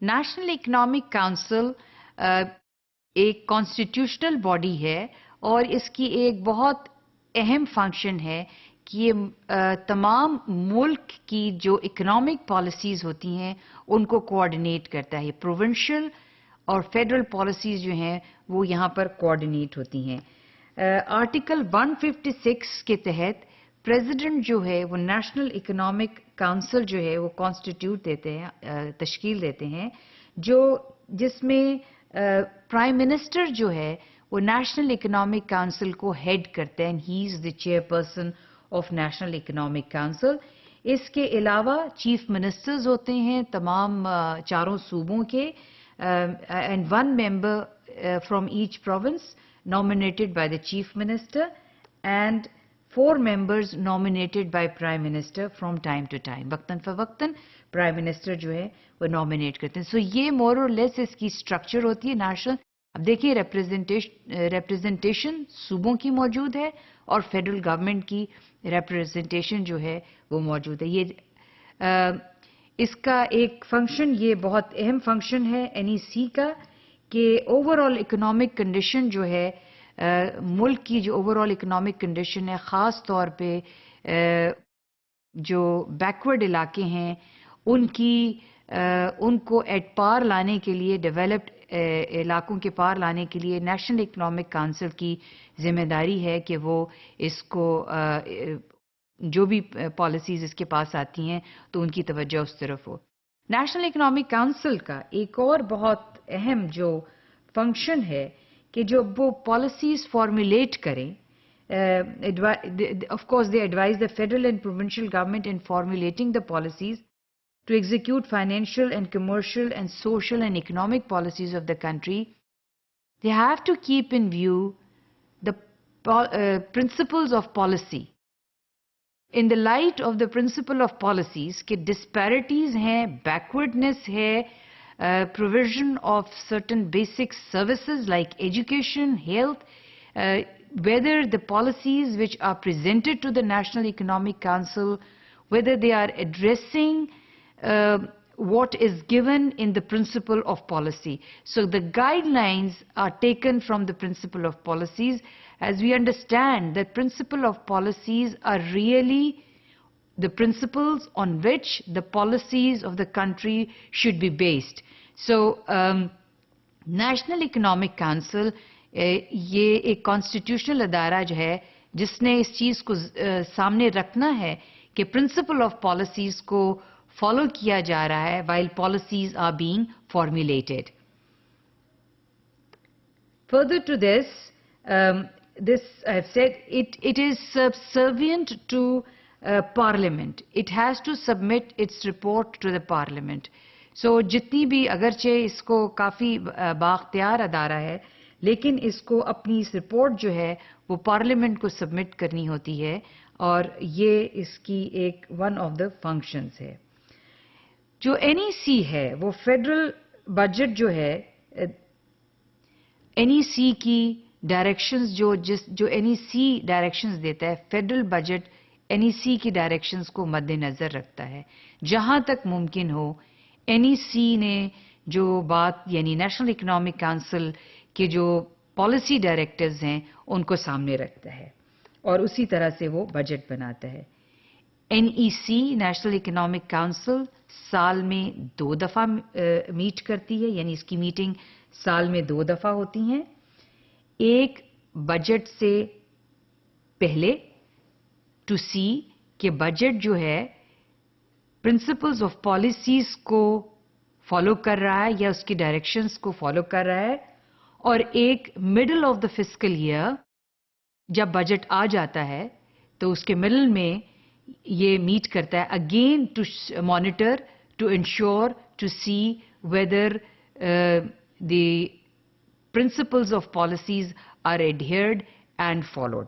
National economic council ایک constitutional body ہے اور اس کی ایک بہت اہم فنکشن ہے کہ یہ تمام ملک کی جو اکنامک پالیسیز ہوتی ہیں ان کو کوآرڈینیٹ کرتا ہے. پروونشل اور فیڈرل پالیسیز جو ہیں وہ یہاں پر کوآرڈینیٹ ہوتی ہیں. آرٹیکل 156 کے تحت پریزیڈنٹ جو ہے وہ نیشنل اکنامک کونسل جو ہے وہ کانسٹیٹیوٹ دیتے ہیں، تشکیل دیتے ہیں، جس میں پرائم منسٹر جو ہے وہ نیشنل اکنامک کونسل کو ہیڈ کرتے ہیں. He is the chairperson of national economic council. اس کے علاوہ چیف منسٹرز ہوتے ہیں تمام چاروں صوبوں کے، and one member from each province nominated by the chief minister and 4 members nominated by prime minister from time to time. وقتاً فوقتاً prime minister جو ہے وہ nominate کرتے ہیں. سو یہ more or less اس کی structure ہوتی ہے نیشنل. اب دیکھیے ریپریزنٹیشن صوبوں کی موجود ہے اور فیڈرل گورنمنٹ کی ریپریزنٹیشن جو ہے وہ موجود ہے. یہ اس کا ایک فنکشن، یہ بہت اہم فنکشن ہے NEC کا، کہ اوور آل اکنامک کنڈیشن جو ہے ملک کی، جو اوور آل اکنامک کنڈیشن ہے، خاص طور پہ جو بیکورڈ علاقے ہیں ان کو ایٹ پار لانے کے لیے، ڈیولپڈ علاقوں کے پار لانے کے لیے نیشنل اکنامک کونسل کی ذمہ داری ہے کہ وہ اس کو جو بھی پالیسیز اس کے پاس آتی ہیں تو ان کی توجہ اس طرف ہو. نیشنل اکنامک کونسل کا ایک اور بہت اہم جو فنکشن ہے کہ جو وہ پالیسیز فارمولیٹ کریں. Of course they advise the federal and provincial government in formulating the policies to execute financial and commercial and social and economic policies of the country. They have to keep in view the principles of policy. In the light of the principle of policies کہ disparities ہیں، backwardness ہے، provision of certain basic services like education, health, whether the policies which are presented to the National Economic Council, whether they are addressing what is given in the principle of policy. So the guidelines are taken from the principle of policies, as we understand that principle of policies are really the principles on which the policies of the country should be based. So National Economic Council یہ ایک constitutional ادارہ جو ہے جس نے اس چیز کو سامنے رکھنا ہے کہ پرنسپل آف پالیسیز کو فالو کیا جا رہا ہے while policies are being formulated. Further to this, I have said, it is subservient to Parliament. It has to submit its report to the Parliament. So جتنی بھی اگرچہ اس کو کافی بااختیار ادارہ ہے لیکن اس کو اپنی اس رپورٹ جو ہے وہ پارلیمنٹ کو سبمٹ کرنی ہوتی ہے اور یہ اس کی ایک ون آف دا فنکشنز ہے. جو NEC ہے وہ فیڈرل بجٹ جو ہے NEC کی ڈائریکشنز جو NEC ڈائریکشنز دیتا ہے، فیڈرل بجٹ NEC کی ڈائریکشنز کو مد نظر رکھتا ہے. جہاں تک ممکن ہو NEC نے جو بات یعنی نیشنل اکنامک کونسل کے جو پالیسی ڈائریکٹرز ہیں ان کو سامنے رکھتا ہے اور اسی طرح سے وہ بجٹ بناتا ہے. NEC نیشنل اکنامک کونسل سال میں 2 دفعہ میٹ کرتی ہے، یعنی اس کی میٹنگ سال میں 2 دفعہ ہوتی ہیں. ایک بجٹ سے پہلے ٹو سی کہ بجٹ جو ہے پرنسپلز آف پالیسیز کو فالو کر رہا ہے یا اس کی ڈائریکشنز کو فالو کر رہا ہے، اور ایک middle of the fiscal year جب بجٹ آ جاتا ہے تو اس کے مڈل میں یہ میٹ کرتا ہے again to monitor, to ensure, to see whether the principles of policies are adhered and followed.